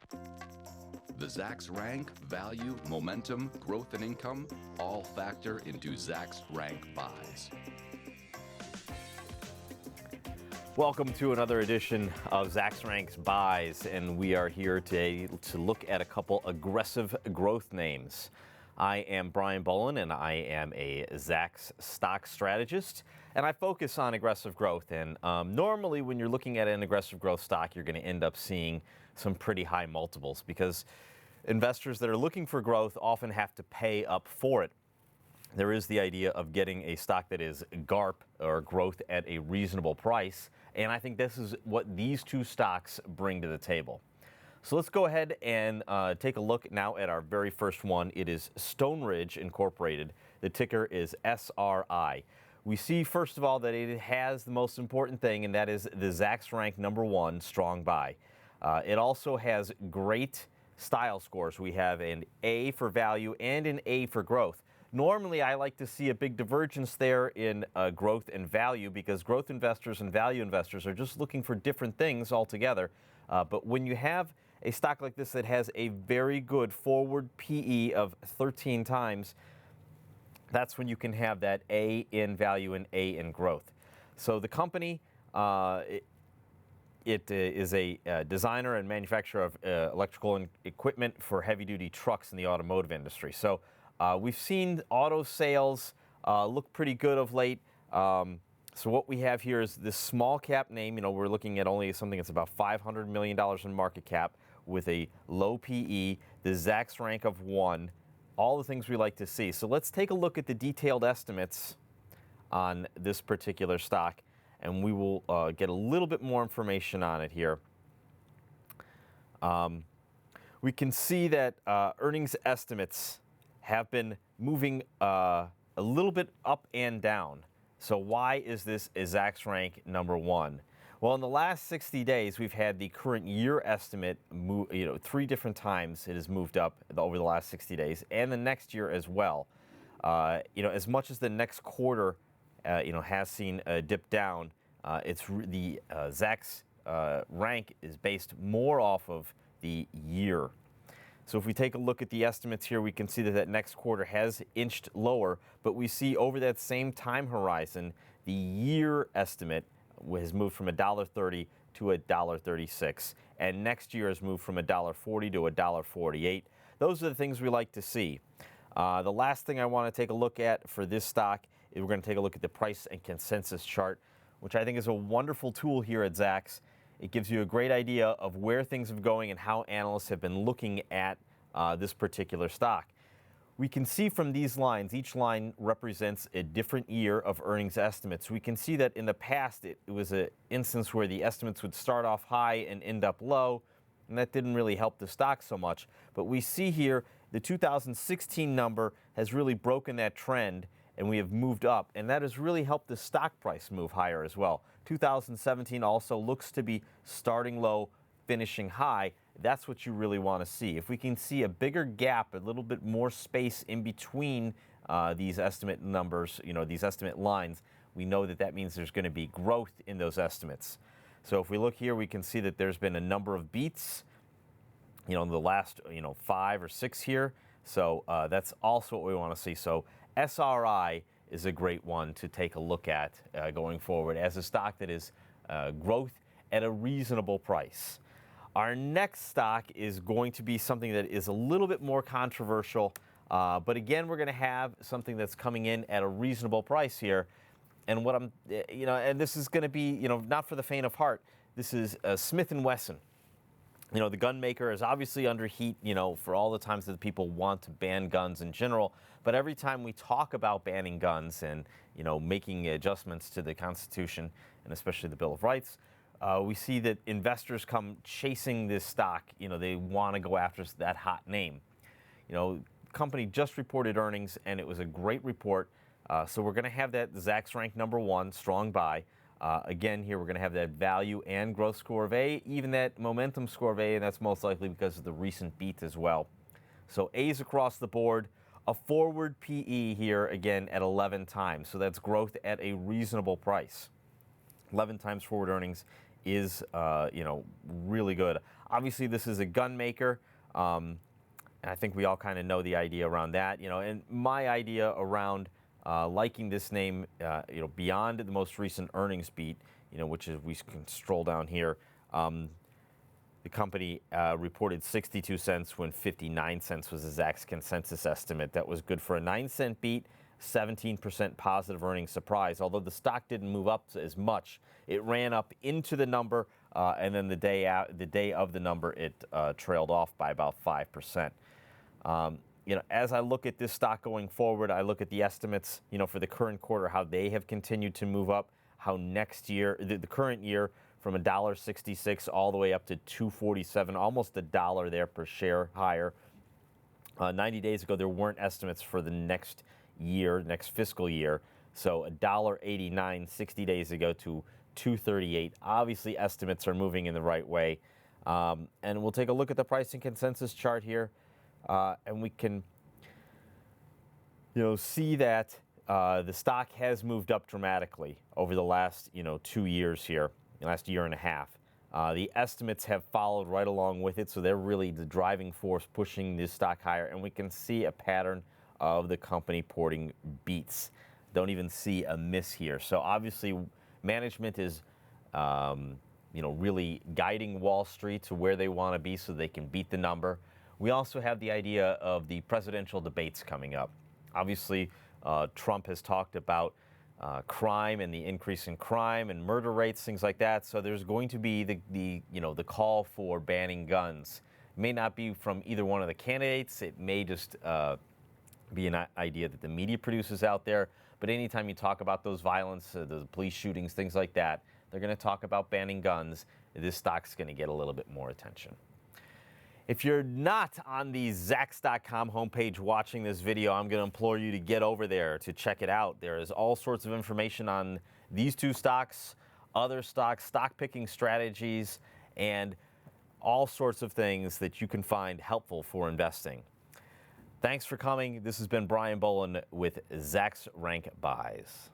The Zacks rank, value, momentum, growth, and income all factor into Zacks rank buys. Welcome to another edition of Zacks Ranks Buys, and we are here today to look at a couple aggressive growth names. I am Brian Bolin, and I am a Zacks stock strategist, and I focus on aggressive growth. And normally when you're looking at an aggressive growth stock, you're going to end up seeing some pretty high multiples because investors that are looking for growth often have to pay up for it. There is the idea of getting a stock that is GARP, or growth at a reasonable price, and I think this is what these two stocks bring to the table. So let's go ahead and take a look now at our very first one. It is Stoneridge Incorporated. The ticker is SRI. We see, first of all, that it has the most important thing, and that is the Zacks rank #1 strong buy. It also has great style scores. We have an A for value and an A for growth. Normally, I like to see a big divergence there in growth and value because growth investors and value investors are just looking for different things altogether. But when you have a stock like this that has a very good forward PE of 13 times, that's when you can have that A in value and A in growth. So the company, it is a designer and manufacturer of electrical equipment for heavy-duty trucks in the automotive industry. So we've seen auto sales look pretty good of late. So what we have here is this small cap name. You know, we're looking at only something that's about $500 million in market cap with a low PE, the Zacks rank of 1, all the things we like to see. So let's take a look at the detailed estimates on this particular stock, and we will get a little bit more information on it here. We can see that earnings estimates have been moving a little bit up and down. So why is this a Zacks rank #1? Well, in the last 60 days, we've had the current year estimate move, 3 different times it has moved up over the last 60 days, and the next year as well. As much as the next quarter, has seen a dip down, the Zacks rank is based more off of the year. So if we take a look at the estimates here, we can see that that next quarter has inched lower, but we see over that same time horizon, the year estimate has moved from $1.30 to $1.36, and next year has moved from $1.40 to $1.48. Those are the things we like to see. The last thing I want to take a look at for this stock is we're going to take a look at the price and consensus chart, which I think is a wonderful tool here at Zacks. It gives you a great idea of where things are going and how analysts have been looking at this particular stock. We can see from these lines, each line represents a different year of earnings estimates. We can see that in the past, it was an instance where the estimates would start off high and end up low, and that didn't really help the stock so much. But we see here the 2016 number has really broken that trend, and we have moved up, and that has really helped the stock price move higher as well. 2017 also looks to be starting low, finishing high. That's what you really want to see. If we can see a bigger gap, a little bit more space in between these estimate numbers, these estimate lines, we know that that means there's going to be growth in those estimates. So if we look here, we can see that there's been a number of beats, in the last, 5 or 6 here. So that's also what we want to see. So SRI is a great one to take a look at going forward as a stock that is growth at a reasonable price. Our next stock is going to be something that is a little bit more controversial, but again, we're going to have something that's coming in at a reasonable price here. And and this is going to be, not for the faint of heart. This is Smith & Wesson. The gun maker is obviously under heat, for all the times that people want to ban guns in general. But every time we talk about banning guns and, making adjustments to the Constitution and especially the Bill of Rights, we see that investors come chasing this stock. They want to go after that hot name. The company just reported earnings, and it was a great report. So we're going to have that Zacks rank #1 strong buy. Again, here we're going to have that value and growth score of A, even that momentum score of A, and that's most likely because of the recent beat as well. So A's across the board. A forward PE here, again, at 11 times. So that's growth at a reasonable price. 11 times forward earnings is, really good. Obviously, this is a gun maker. And I think we all kind of know the idea around that, and my idea around liking this name, beyond the most recent earnings beat, which is, we can stroll down here. The company reported 62 cents when 59 cents was the Zacks consensus estimate. That was good for a 9-cent beat, 17% positive earnings surprise. Although the stock didn't move up as much, it ran up into the number, and then the day of the number, it trailed off by about 5%. As I look at this stock going forward, I look at the estimates, for the current quarter, how they have continued to move up, how next year, the current year, from $1.66 all the way up to $2.47, almost $1 there per share higher. 90 days ago, there weren't estimates for the next year, next fiscal year. So $1.89 60 days ago to $2.38. Obviously, estimates are moving in the right way. And we'll take a look at the pricing consensus chart here. And we can, see that the stock has moved up dramatically over the last, 2 years here, the last year and a half. The estimates have followed right along with it, so they're really the driving force pushing this stock higher. And we can see a pattern of the company porting beats. Don't even see a miss here. So obviously, management is, really guiding Wall Street to where they want to be so they can beat the number. We also have the idea of the presidential debates coming up. Obviously, Trump has talked about crime and the increase in crime and murder rates, things like that. So there's going to be the call for banning guns. It may not be from either one of the candidates. It may just be an idea that the media produces out there. But anytime you talk about those violence, the police shootings, things like that, they're going to talk about banning guns. This stock's going to get a little bit more attention. If you're not on the Zacks.com homepage watching this video, I'm going to implore you to get over there to check it out. There is all sorts of information on these two stocks, other stocks, stock picking strategies, and all sorts of things that you can find helpful for investing. Thanks for coming. This has been Brian Bolin with Zacks Rank Buys.